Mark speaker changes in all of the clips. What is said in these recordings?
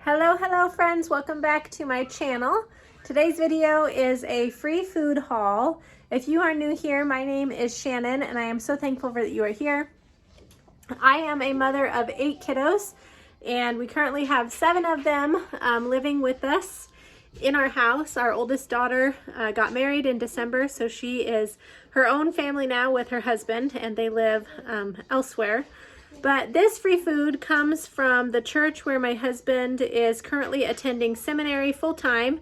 Speaker 1: Hello friends, welcome back to my channel. Today's video is a free food haul. If you are new here, my name is Shannon and I am so thankful that you are here. I am a mother of 8 kiddos and we currently have 7 of them living with us in our house. Our oldest daughter got married in December, so she is her own family now with her husband and they live elsewhere. But this free food comes from the church where my husband is currently attending seminary full-time,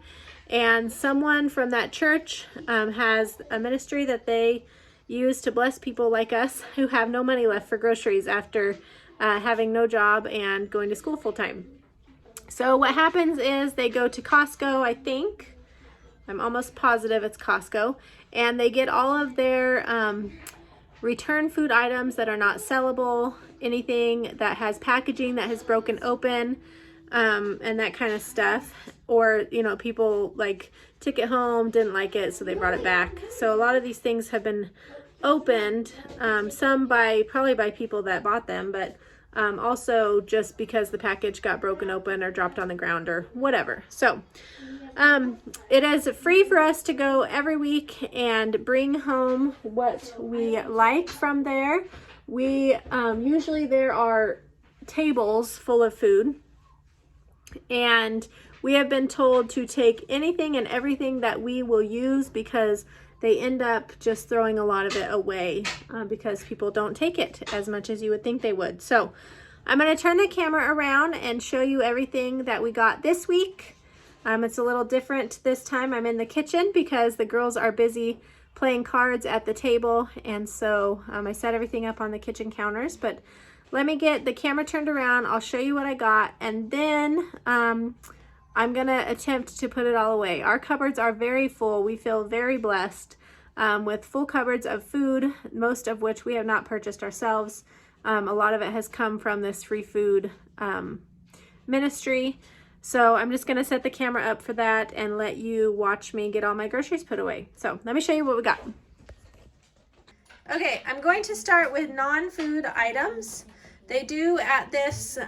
Speaker 1: and someone from that church has a ministry that they use to bless people like us who have no money left for groceries after having no job and going to school full-time. So what happens is they go to Costco, I think. I'm almost positive it's Costco, and they get all of their return food items that are not sellable, anything that has packaging that has broken open, and that kind of stuff. Or, you know, people like took it home, didn't like it, so they brought it back. So a lot of these things have been opened, some probably by people that bought them, but also just because the package got broken open or dropped on the ground or whatever. So it is free for us to go every week and bring home what we like from there. We usually there are tables full of food, and we have been told to take anything and everything that we will use because they end up just throwing a lot of it away because people don't take it as much as you would think they would. So I'm going to turn the camera around and show you everything that we got this week. It's a little different this time. I'm in the kitchen because the girls are busy playing cards at the table, and so I set everything up on the kitchen counters. But let me get the camera turned around. I'll show you what I got, and then I'm gonna attempt to put it all away. Our cupboards are very full. We feel very blessed with full cupboards of food, most of which we have not purchased ourselves. A lot of it has come from this free food ministry. So I'm just gonna set the camera up for that and let you watch me get all my groceries put away. So let me show you what we got. Okay, I'm going to start with non-food items. They do at this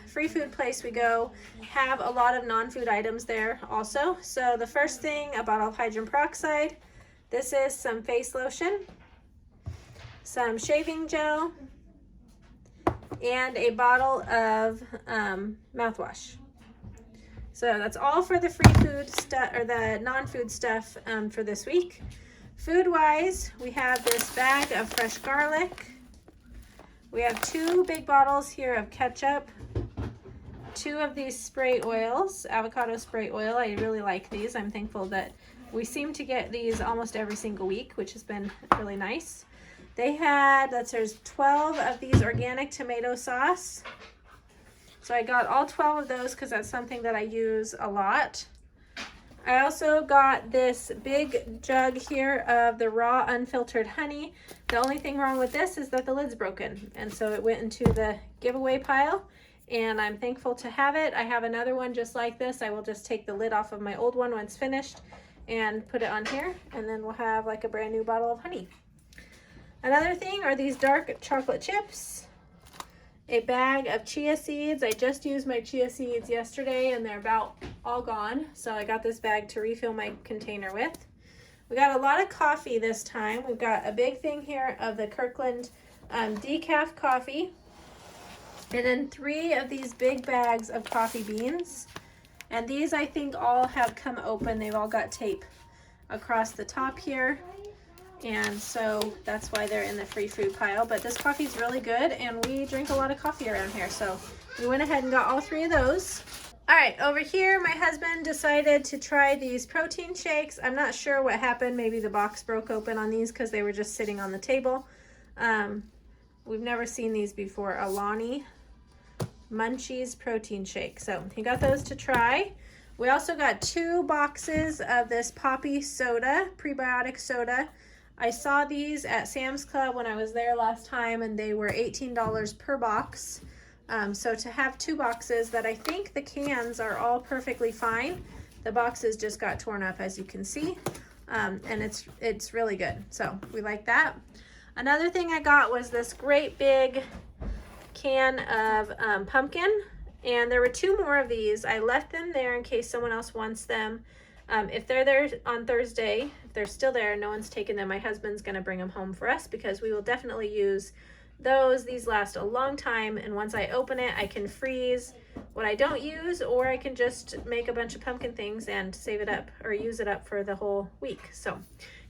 Speaker 1: free food place we go have a lot of non-food items there also. So the first thing, a bottle of hydrogen peroxide. This is some face lotion, some shaving gel, and a bottle of mouthwash. So that's all for the free food stuff, or the non-food stuff for this week. Food-wise, we have this bag of fresh garlic. We have 2 big bottles here of ketchup, 2 of these spray oils, avocado spray oil. I really like these. I'm thankful that we seem to get these almost every single week, which has been really nice. They had, there's 12 of these organic tomato sauce. So I got all 12 of those because that's something that I use a lot. I also got this big jug here of the raw unfiltered honey. The only thing wrong with this is that the lid's broken, and so it went into the giveaway pile, and I'm thankful to have it. I have another one just like this. I will just take the lid off of my old one when it's finished and put it on here, and then we'll have like a brand new bottle of honey. Another thing are these dark chocolate chips. A bag of chia seeds. I just used my chia seeds yesterday and they're about all gone. So I got this bag to refill my container with. We got a lot of coffee this time. We've got a big thing here of the Kirkland decaf coffee. And then 3 of these big bags of coffee beans. And these I think all have come open. They've all got tape across the top here. And so that's why they're in the free food pile. But this coffee is really good and we drink a lot of coffee around here. So we went ahead and got all 3 of those. All right, over here, my husband decided to try these protein shakes. I'm not sure what happened. Maybe the box broke open on these because they were just sitting on the table. We've never seen these before. Alani Munchies protein shake. So he got those to try. We also got 2 boxes of this Poppy soda, prebiotic soda. I saw these at Sam's Club when I was there last time and they were $18 per box. So to have 2 boxes that I think the cans are all perfectly fine. The boxes just got torn up as you can see. And it's really good. So we like that. Another thing I got was this great big can of pumpkin And there were 2 more of these. I left them there in case someone else wants them. If they're there on Thursday, if they're still there, no one's taken them, my husband's gonna bring them home for us because we will definitely use those. These last a long time, and once I open it, I can freeze what I don't use, or I can just make a bunch of pumpkin things and save it up or use it up for the whole week. So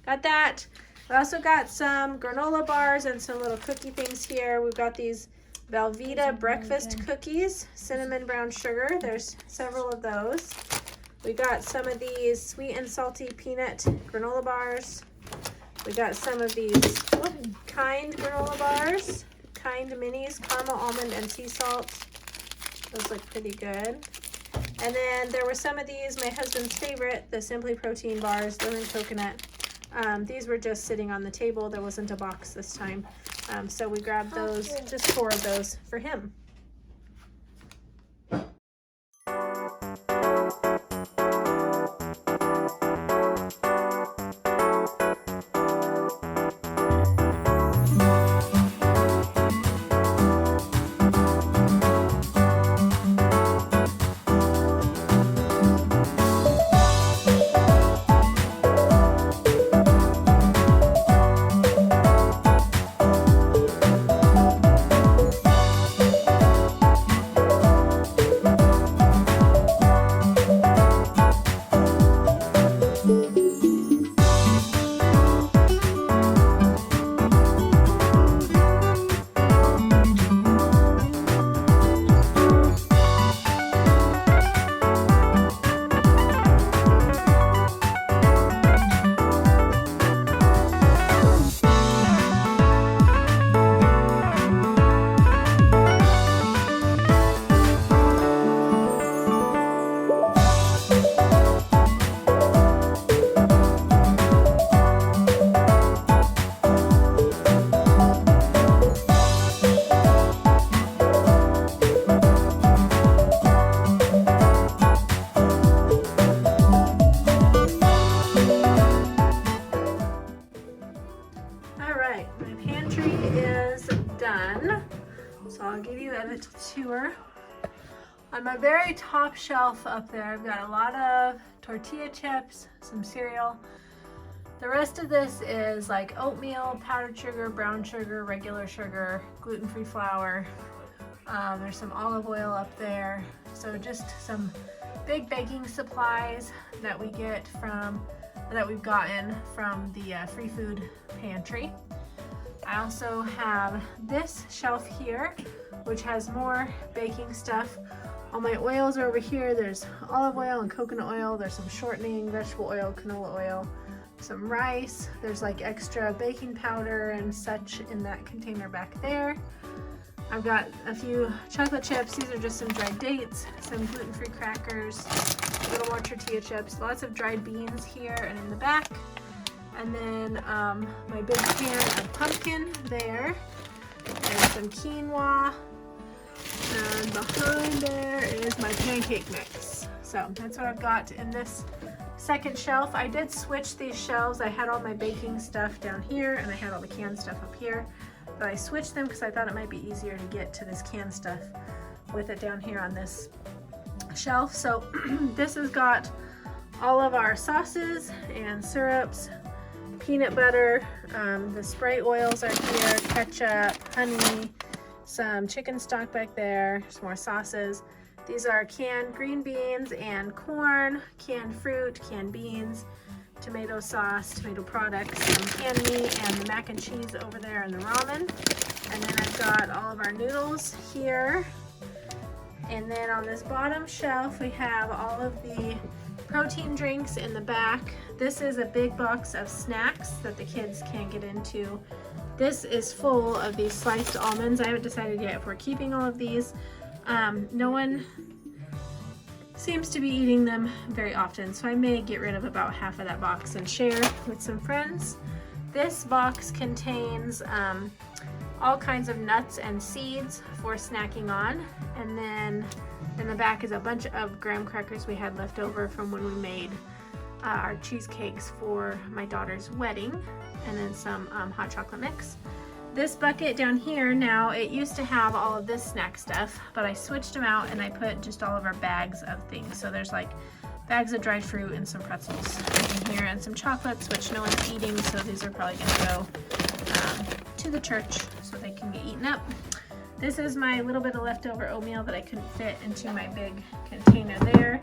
Speaker 1: got that. I also got some granola bars and some little cookie things here. We've got these Velveeta breakfast cookies, cinnamon brown sugar. There's several of those. We got some of these sweet and salty peanut granola bars. We got some of these Kind granola bars, Kind minis, caramel, almond, and sea salt. Those look pretty good. And then there were some of these, my husband's favorite, the Simply Protein bars, lemon coconut. These were just sitting on the table. There wasn't a box this time. So we grabbed those, just 4 of those for him. So I'll give you a little tour. On my very top shelf up there, I've got a lot of tortilla chips, some cereal. The rest of this is like oatmeal, powdered sugar, brown sugar, regular sugar, gluten-free flour. There's some olive oil up there. So just some big baking supplies that we've gotten from the free food pantry. I also have this shelf here, which has more baking stuff. All my oils are over here. There's olive oil and coconut oil. There's some shortening, vegetable oil, canola oil, some rice. There's like extra baking powder and such in that container back there. I've got a few chocolate chips. These are just some dried dates, some gluten-free crackers, a little more tortilla chips, lots of dried beans here and in the back. And then my big can of pumpkin there, and some quinoa, and behind there is my pancake mix. So that's what I've got in this second shelf. I did switch these shelves. I had all my baking stuff down here and I had all the canned stuff up here, but I switched them because I thought it might be easier to get to this canned stuff with it down here on this shelf. So this has got all of our sauces and syrups, peanut butter, the spray oils are here, ketchup, honey, some chicken stock back there, some more sauces. These are canned green beans and corn, canned fruit, canned beans, tomato sauce, tomato products, some canned meat, and the mac and cheese over there and the ramen. And then I've got all of our noodles here. And then on this bottom shelf, we have all of the protein drinks in the back. This is a big box of snacks that the kids can get into. This is full of these sliced almonds. I haven't decided yet if we're keeping all of these. No one seems to be eating them very often, so I may get rid of about half of that box and share with some friends. This box contains all kinds of nuts and seeds for snacking on, and then in the back is a bunch of graham crackers we had left over from when we made our cheesecakes for my daughter's wedding, and then some hot chocolate mix. This bucket down here now, it used to have all of this snack stuff, but I switched them out and I put just all of our bags of things. So there's like bags of dried fruit and some pretzels in here and some chocolates, which no one's eating, so these are probably gonna go to the church so they can get eaten up. This is my little bit of leftover oatmeal that I couldn't fit into my big container there.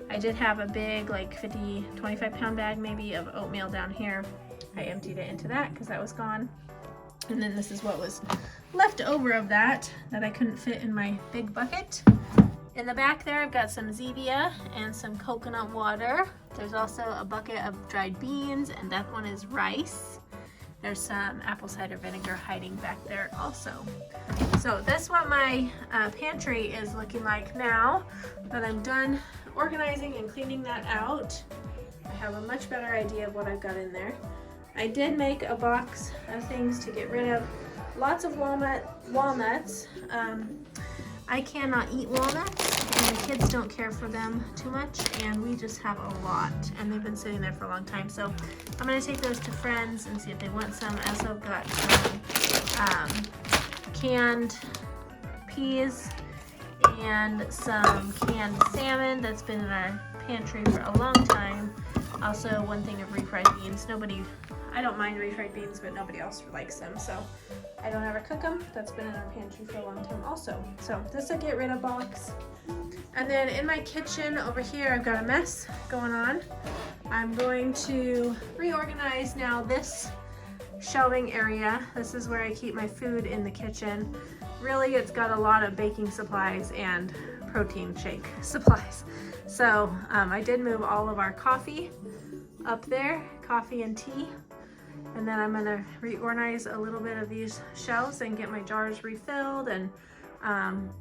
Speaker 1: I did have a big, like 25-pound bag maybe of oatmeal down here. I emptied it into that because that was gone. And then this is what was left over of that I couldn't fit in my big bucket. In the back there, I've got some Zevia and some coconut water. There's also a bucket of dried beans, and that one is rice. There's some apple cider vinegar hiding back there also. So that's what my pantry is looking like now that I'm done organizing and cleaning that out. I have a much better idea of what I've got in there. I did make a box of things to get rid of. Lots of walnuts. I cannot eat walnuts, and the kids don't care for them too much, and we just have a lot, and they've been sitting there for a long time. So I'm going to take those to friends and see if they want some. I also got some canned peas and some canned salmon that's been in our pantry for a long time. Also one thing of refried beans. I don't mind refried beans, but nobody else likes them, so I don't ever cook them. That's been in our pantry for a long time also. So this is a get rid of box. And then in my kitchen over here, I've got a mess going on. I'm going to reorganize now this shelving area. This is where I keep my food in the kitchen. Really, it's got a lot of baking supplies and protein shake supplies. So I did move all of our coffee up there, coffee and tea. And then I'm gonna reorganize a little bit of these shelves and get my jars refilled and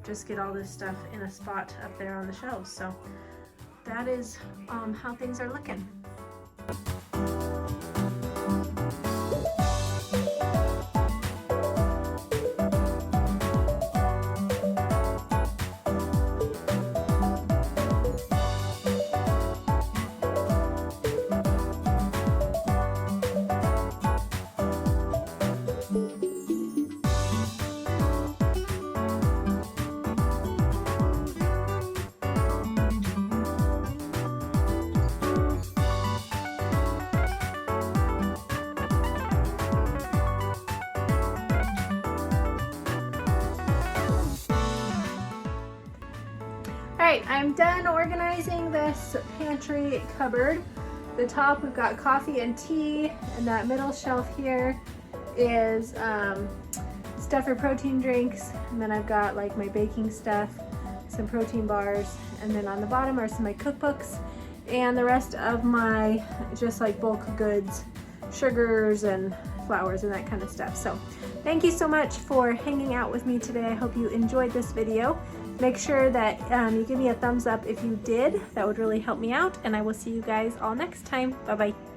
Speaker 1: just get all this stuff in a spot up there on the shelves. So that is how things are looking. Alright, I'm done organizing this pantry cupboard. The top, we've got coffee and tea, and that middle shelf here is stuff for protein drinks, and then I've got like my baking stuff, some protein bars, and then on the bottom are some of my cookbooks and the rest of my just like bulk goods, sugars and flours and that kind of stuff. So thank you so much for hanging out with me today. I hope you enjoyed this video. Make sure that you give me a thumbs up if you did. That would really help me out, and I will see you guys all next time. Bye bye.